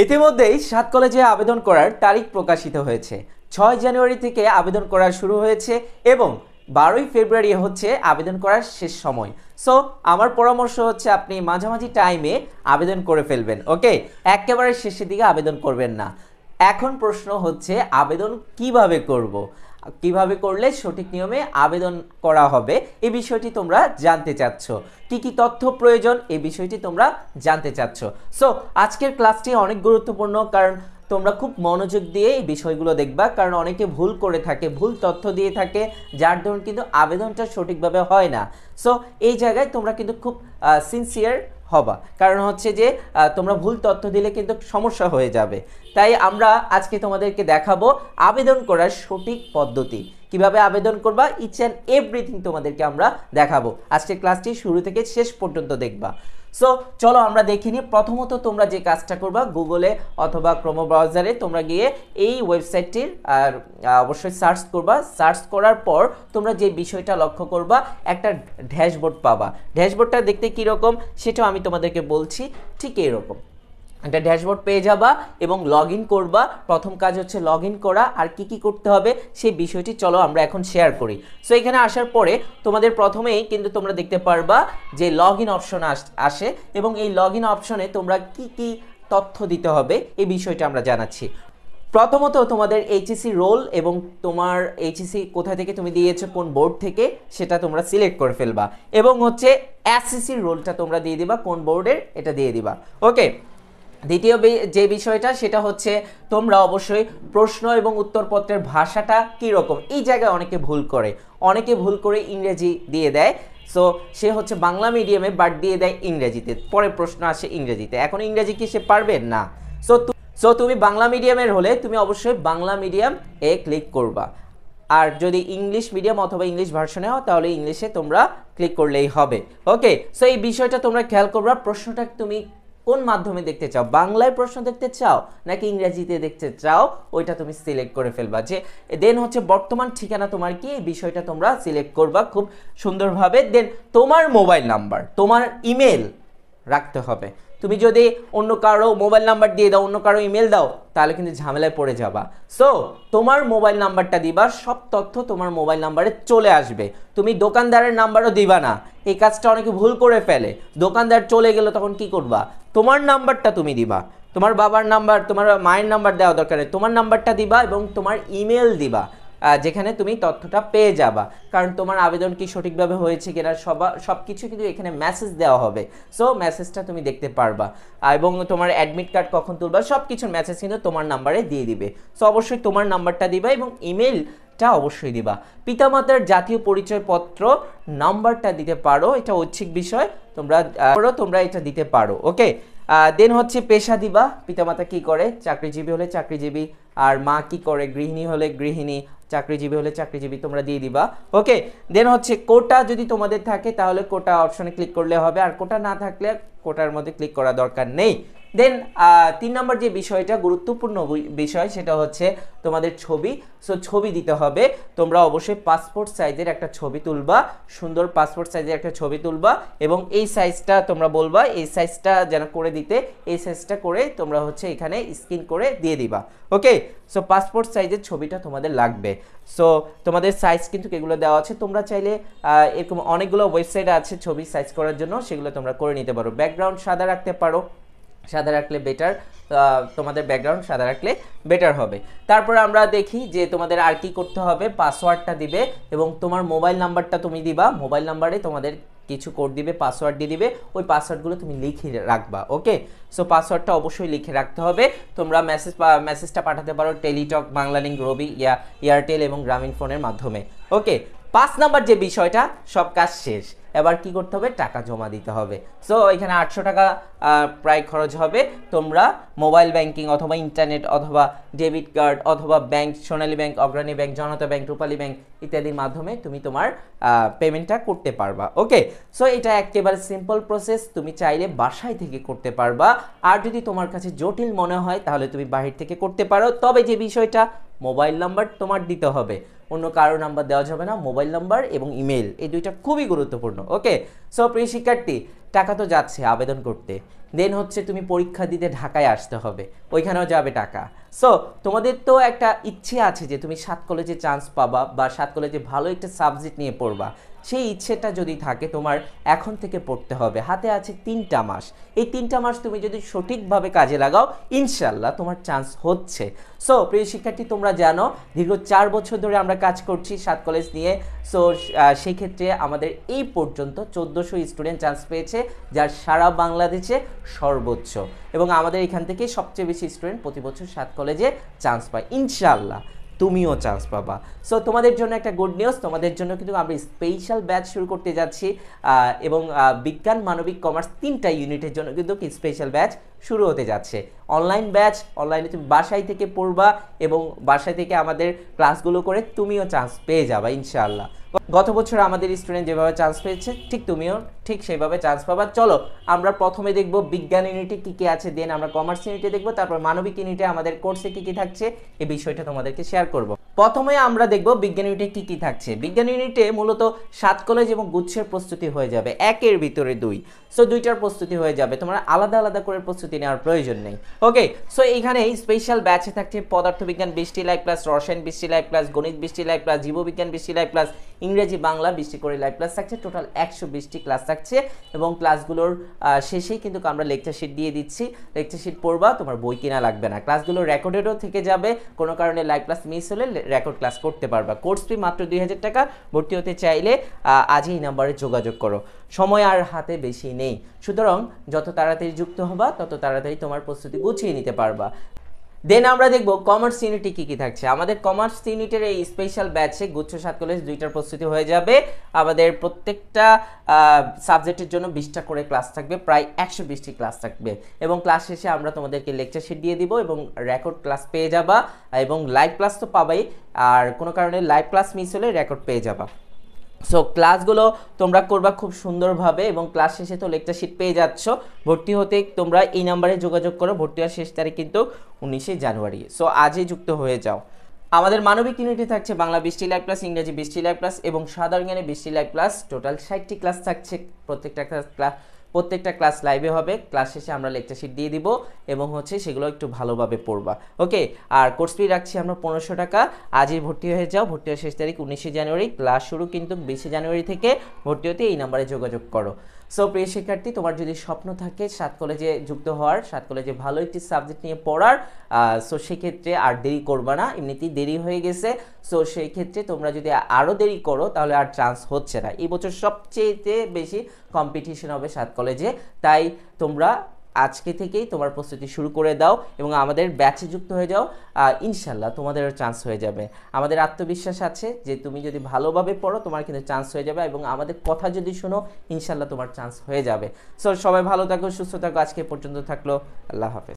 ইতিমধ্যেই 7 কলেজে আবেদন করার তারিখ প্রকাশিত হয়েছে। 6 জানুয়ারি থেকে আবেদন করা শুরু হয়েছে এবং 12ই ফেব্রুয়ারি হচ্ছে আবেদন করার শেষ সময়। সো আমার পরামর্শ হচ্ছে আপনি মাঝামাঝি টাইমে আবেদন করে ফেলবেন। ওকে, একেবারে শেষের দিকে আবেদন করবেন না। এখন প্রশ্ন হচ্ছে আবেদন কিভাবে করব, কিভাবে করলে সঠিক নিয়মে আবেদন করা হবে এই বিষয়টি তোমরা জানতে চাচ্ছ। কি কি তথ্য প্রয়োজন এই বিষয়টি তোমরা জানতে চাচ্ছ। সো আজকের ক্লাসটি অনেক গুরুত্বপূর্ণ, কারণ তোমরা খুব মনোযোগ দিয়ে এই বিষয়গুলো দেখবা, কারণ অনেকে ভুল করে থাকে, ভুল তথ্য দিয়ে থাকে, যার ধরুন কিন্তু আবেদনটা সঠিকভাবে হয় না। সো এই জায়গায় তোমরা কিন্তু খুব সিনসিয়ার হবা, কারণ হচ্ছে যে তোমরা ভুল তথ্য দিলে কিন্তু সমস্যা হয়ে যাবে। তাই আমরা আজকে তোমাদেরকে দেখাবো আবেদন করার সঠিক পদ্ধতি, কিভাবে আবেদন করবা, ইচ অ্যান্ড এভরিথিং তোমাদেরকে আমরা দেখাবো। আজকের ক্লাসটি শুরু থেকে শেষ পর্যন্ত দেখবা। সো চলো আমরা দেখে নিই। প্রথমত তোমরা যে কাজটা করবা, গুগলে অথবা ক্রোম ব্রাউজারে তোমরা গিয়ে এই ওয়েবসাইটটির আর অবশ্যই সার্চ করবা। সার্চ করার পর তোমরা যে বিষয়টা লক্ষ্য করবা, একটা ড্যাশবোর্ড পাবা। ড্যাশবোর্ডটা দেখতে কীরকম সেটাও আমি তোমাদেরকে বলছি, ঠিক এইরকম একটা ড্যাশবোর্ড পেয়ে যাবা এবং লগ ইন করবা। প্রথম কাজ হচ্ছে লগ ইন করা, আর কি কি করতে হবে সেই বিষয়টি চলো আমরা এখন শেয়ার করি। সো এখানে আসার পরে তোমাদের প্রথমেই কিন্তু তোমরা দেখতে পারবা যে লগ ইন অপশন আসে এবং এই লগ ইন অপশনে তোমরা কি কি তথ্য দিতে হবে এই বিষয়টা আমরা জানাচ্ছি। প্রথমত তোমাদের এইচএসসি রোল এবং তোমার এইচএসসি কোথা থেকে তুমি দিয়েছো, কোন বোর্ড থেকে, সেটা তোমরা সিলেক্ট করে ফেলবা এবং হচ্ছে এসএসসি রোলটা তোমরা দিয়ে দিবা, কোন বোর্ডের এটা দিয়ে দিবা। ওকে, দ্বিতীয় যে বিষয়টা সেটা হচ্ছে তোমরা অবশ্যই প্রশ্ন এবং উত্তরপত্রের ভাষাটা কীরকম, এই জায়গায় অনেকে ভুল করে ইংরেজি দিয়ে দেয়। সো সে হচ্ছে বাংলা মিডিয়ামে বাট দিয়ে দেয় ইংরেজিতে, পরে প্রশ্ন আসে ইংরেজিতে। এখন ইংরেজি কি সে পারবে না। সো তুমি বাংলা মিডিয়ামের হলে তুমি অবশ্যই বাংলা মিডিয়াম ক্লিক করবা, আর যদি ইংলিশ মিডিয়াম অথবা ইংলিশ ভার্সনে হও তাহলে ইংলিশে তোমরা ক্লিক করলেই হবে। ওকে, সো এই বিষয়টা তোমরা খেয়াল করবা। প্রশ্নটা তুমি কোন মাধ্যমে দেখতে চাও, বাংলায় প্রশ্ন দেখতে চাও নাকি ইংরেজিতে দেখতে চাও, ওইটা তুমি সিলেক্ট করে ফেলবা। যে দেন হচ্ছে বর্তমান ঠিকানা তোমার কি, এই বিষয়টা তোমরা সিলেক্ট করবা খুব সুন্দরভাবে। দেন তোমার মোবাইল নাম্বার, তোমার ইমেল রাখতে হবে। তুমি যদি অন্য কারো মোবাইল নাম্বার দিয়ে দাও, অন্য কারো ইমেল দাও, তাহলে কিন্তু ঝামেলায় পড়ে যাবা। সো তোমার মোবাইল নাম্বারটা দিবা, সব তথ্য তোমার মোবাইল নাম্বারে চলে আসবে। তুমি দোকানদারের নাম্বারও দিবা না, এই কাজটা অনেকে ভুল করে ফেলে। দোকানদার চলে গেল তখন কি করবা, তোমার নাম্বারটা তুমি দিবা, তোমার বাবার নাম্বার, তোমার মায়ের নাম্বার দেওয়া দরকার নেই, তোমার নাম্বারটা দিবা এবং তোমার ইমেল দিবা, যেখানে তুমি তথ্যটা পেয়ে যাবা। কারণ তোমার আবেদন কি সঠিকভাবে হয়েছে কিনা সব কিছু কিন্তু এখানে মেসেজ দেওয়া হবে। সো মেসেজটা তুমি দেখতে পারবা এবং তোমার অ্যাডমিট কার্ড কখন তুলবা সব কিছুর মেসেজ কিন্তু তোমার নাম্বারে দিয়ে দিবে। সো অবশ্যই তোমার নাম্বারটা দিবা এবং ইমেলটা অবশ্যই দিবা। পিতামাতার জাতীয় পরিচয়পত্র নাম্বারটা দিতে পারো, এটা ঐচ্ছিক বিষয়, তোমরা এটা দিতে পারো। ওকে, দেন হচ্ছে পেশা দিবা, পিতামাতা কি করে, চাকরিজীবী হলে চাকরিজীবী, আর মা কি করে, গৃহিণী হলে গৃহিণী, চাকরিজীবী হলে চাকরিজীবী তোমরা দিয়ে দিবা। ওকে, দেন হচ্ছে কোটা যদি তোমাদের থাকে তাহলে কোটা অপশনে ক্লিক করলে হবে, আর কোটা না থাকলে কোটার মধ্যে ক্লিক করা দরকার নেই। দেন 3 নম্বর যে বিষয়টা গুরুত্বপূর্ণ বিষয় সেটা হচ্ছে তোমাদের ছবি। সো ছবি দিতে হবে, তোমরা অবশ্যই পাসপোর্ট সাইজের একটা ছবি তুলবা, সুন্দর পাসপোর্ট সাইজের একটা ছবি তুলবা এবং এই সাইজটা তোমরা বলবা, এই সাইজটা যেন করে দিতে, এই সাইজটা করে তোমরা হচ্ছে এখানে স্ক্রিন করে দিয়ে দিবা। ওকে, সো পাসপোর্ট সাইজের ছবিটা তোমাদের লাগবে। সো তোমাদের সাইজ কিন্তু এগুলো দেওয়া আছে, তোমরা চাইলে এরকম অনেকগুলো ওয়েবসাইট আছে ছবি সাইজ করার জন্য, সেগুলো তোমরা করে নিতে পারো। ব্যাকগ্রাউন্ড সাদা রাখতে পারো, সাদা রাখলে বেটার, তোমাদের ব্যাকগ্রাউন্ড সাদা রাখলে বেটার হবে। তারপর আমরা দেখি যে তোমাদের আর কি করতে হবে, পাসওয়ার্ডটা দিবে এবং তোমার মোবাইল নাম্বারটা তুমি দিবা। মোবাইল নাম্বারে তোমাদের কিছু কোড দিবে, পাসওয়ার্ড দিয়ে দিবে, ওই পাসওয়ার্ডগুলো তুমি লিখে রাখবা। ওকে, সো পাসওয়ার্ডটা অবশ্যই লিখে রাখতে হবে। তোমরা মেসেজটা পাঠাতে পারো টেলিটক, বাংলালিংক, রবি, এয়ারটেল এবং গ্রামীণ ফোনের মাধ্যমে। ওকে, 5 নাম্বার যে বিষয়টা, সব কাজ শেষ, এবার কি করতে হবে, টাকা জমা দিতে হবে। সো এখানে 800 টাকা প্রায় খরচ হবে। তোমরা মোবাইল ব্যাংকিং অথবা ইন্টারনেট অথবা ডেবিট কার্ড অথবা ব্যাংক, সোনালী ব্যাংক, অগ্রণী ব্যাংক, জনতা ব্যাংক, রূপালী ব্যাংক ইত্যাদির মাধ্যমে তুমি তোমার পেমেন্টটা করতে পারবা। ওকে, সো এটা একেবারে সিম্পল প্রসেস, তুমি চাইলে বাসায় থেকে করতে পারবা। আর যদি তোমার কাছে জটিল মনে হয় তাহলে তুমি বাহির থেকে করতে পারো, তবে যে বিষয়টা মোবাইল নাম্বার তোমার দিতে হবে, অন্য কারো নাম্বার দেওয়া যাবে না। মোবাইল নাম্বার এবং ইমেল এই দুইটা খুবই গুরুত্বপূর্ণ। ওকে, সো প্রিয় শিক্ষার্থী, টাকা তো যাচ্ছে আবেদন করতে, দেন হচ্ছে তুমি পরীক্ষা দিতে ঢাকায় আসতে হবে, ওইখানেও যাবে টাকা। সো তোমাদের তো একটা ইচ্ছে আছে যে তুমি 7 কলেজে চান্স পাবা বা 7 কলেজে ভালো একটা সাবজেক্ট নিয়ে পড়বা। সেই ইচ্ছেটা যদি থাকে তোমার এখন থেকে পড়তে হবে। হাতে আছে 3টা মাস, এই 3টা মাস তুমি যদি সঠিকভাবে কাজে লাগাও ইনশাল্লাহ তোমার চান্স হচ্ছে। সো প্রিয় শিক্ষার্থী, তোমরা জানো দীর্ঘ 4 বছর ধরে আমরা কাজ করছি 7 কলেজ নিয়ে। সো সেই ক্ষেত্রে আমাদের এই পর্যন্ত 1400 স্টুডেন্ট চান্স পেয়েছে, যার সারা বাংলাদেশে সর্বোচ্চ, এবং আমাদের এখান থেকে সবচেয়ে বেশি স্টুডেন্ট প্রতি বছর 7 কলেজে চান্স পায়। ইনশাল্লাহ তুমিও চান্স পাবা। সো তোমাদের জন্য একটা গুড নিউজ, তোমাদের জন্য কিন্তু আমরা স্পেশাল ব্যাচ শুরু করতে যাচ্ছি, এবং বিজ্ঞান, মানবিক, কমার্স 3টা ইউনিটের জন্য কিন্তু স্পেশাল ব্যাচ শুরু হতে যাচ্ছে। অনলাইন ব্যাচ, অনলাইনে তুমি বাসায় থেকে পড়বা এবং বাসায় থেকে আমাদের ক্লাসগুলো করে তুমিও চান্স পেয়ে যাবা ইনশাআল্লাহ। গত বছর আমাদের স্টুডেন্ট যেভাবে চান্স পেয়েছে ঠিক তুমিও ঠিক সেইভাবে চান্স পাবা। চলো আমরা প্রথমে দেখব বিজ্ঞান ইউনিটে কী কী আছে, দেন আমরা কমার্স ইউনিটে দেখব, তারপর মানবিক ইউনিটে আমাদের কোর্সে কী কী থাকছে এই বিষয়টা তোমাদেরকে শেয়ার করব। প্রথমে আমরা দেখব বিজ্ঞান ইউনিটে কী কী থাকছে। বিজ্ঞান ইউনিটে মূলত 7 কলেজ এবং গুচ্ছের প্রস্তুতি হয়ে যাবে, একের ভিতরে 2। সো 2টার প্রস্তুতি হয়ে যাবে, তোমার আলাদা আলাদা করে প্রস্তুতি নেওয়ার প্রয়োজন নেই। ওকে, সো এইখানে স্পেশাল ব্যাচে থাকছে পদার্থবিজ্ঞান 20টি লাইভ ক্লাস, রসায়ন 20টি লাইভ ক্লাস, গণিত 20টি লাইভ ক্লাস, জীববিজ্ঞান 20টি লাইভ ক্লাস, ইংরেজি বাংলা 20টি করে লাইভ ক্লাস থাকছে, টোটাল 120টি ক্লাস থাকছে। এবং ক্লাসগুলোর শেষেই কিন্তু আমরা লেকচার শিট দিয়ে দিচ্ছি, লেকচার শিট পড়বা, তোমার বই কিনা লাগবে না। ক্লাসগুলো রেকর্ডেডও থেকে যাবে, কোনো কারণে লাইভ ক্লাস মিস হলে রেকর্ড ক্লাস করতে পারবা। কোর্স ফি মাত্র 2000 টাকা। ভর্তি হতে চাইলে আজই এই নাম্বারে যোগাযোগ করো, সময় আর হাতে বেশি নেই, সুতরাং যত তাড়াতাড়ি যুক্ত হবা তত তাড়াতাড়ি তোমার প্রস্তুতি গুছিয়ে নিতে পারবা। দেন আমরা দেখব কমার্স ইউনিটে কী কী থাকছে। আমাদের কমার্স ইউনিটের এই স্পেশাল ব্যাচে গুচ্ছ 7 কলেজ 2টার প্রস্তুতি হয়ে যাবে। আমাদের প্রত্যেকটা সাবজেক্টের জন্য 20টা করে ক্লাস থাকবে, প্রায় 120টি ক্লাস থাকবে, এবং ক্লাস শেষে আমরা তোমাদেরকে লেকচার শিট দিয়ে দিব এবং রেকর্ড ক্লাস পেয়ে যাবা, এবং লাইভ ক্লাস তো পাবাই, আর কোনো কারণে লাইভ ক্লাস মিস হলে রেকর্ড পেয়ে যাবা। সো ক্লাসগুলো তোমরা করবা খুব সুন্দরভাবে, এবং ক্লাস শেষে তো লেকচার শিট পেয়ে যাচ্ছ। ভর্তি হতে তোমরা এই নাম্বারে যোগাযোগ করো, ভর্তি হওয়ার শেষ তারিখ কিন্তু 19শে জানুয়ারি। সো আজই যুক্ত হয়ে যাও। আমাদের মানবিক ইউনিটে থাকছে বাংলা 20টি লাইভ ক্লাস, ইংরেজি 20টি লাইভ ক্লাস এবং সাধারণ জ্ঞানে 20টি লাইভ ক্লাস, টোটাল 60টি ক্লাস থাকছে। প্রত্যেকটা ক্লাস লাইভে হবে, ক্লাস শেষে আমরা লেকচার শিট দিয়ে দিব এবং সেগুলো একটু ভালোভাবে পড়বা। ওকে, আর কোর্স ফি রাখছি আমরা 1500 টাকা। আজই ভর্তি হয়ে যাও, ভর্তি হওয়ার শেষ তারিখ 19শে জানুয়ারি, ক্লাস শুরু কিন্তু 20শে জানুয়ারি থেকে। ভর্তি হতে এই নাম্বারে যোগাযোগ করো। সো প্রিয় শিক্ষার্থী, তোমার যদি স্বপ্ন থাকে 7 কলেজে যুক্ত হওয়ার, 7 কলেজে ভালো একটি সাবজেক্ট নিয়ে পড়ার, সো সেক্ষেত্রে আর দেরি করবা না, এমনিতেই দেরি হয়ে গেছে। সো সেই ক্ষেত্রে তোমরা যদি আরও দেরি করো তাহলে আর চান্স হচ্ছে না। এই বছর সবচেয়ে বেশি কম্পিটিশন হবে 7 কলেজে, তাই তোমরা আজকে থেকেই তোমার প্রস্তুতি শুরু করে দাও এবং আমাদের ব্যাচে যুক্ত হয়ে যাও। ইনশাল্লাহ তোমাদেরও চান্স হয়ে যাবে। আমাদের আত্মবিশ্বাস আছে যে তুমি যদি ভালোভাবে পড়ো তোমার কিন্তু চান্স হয়ে যাবে, এবং আমাদের কথা যদি শোনো ইনশাল্লাহ তোমার চান্স হয়ে যাবে। সো সবাই ভালো থাকো, সুস্থ থাকো। আজকে পর্যন্ত থাকলো, আল্লাহ হাফেজ।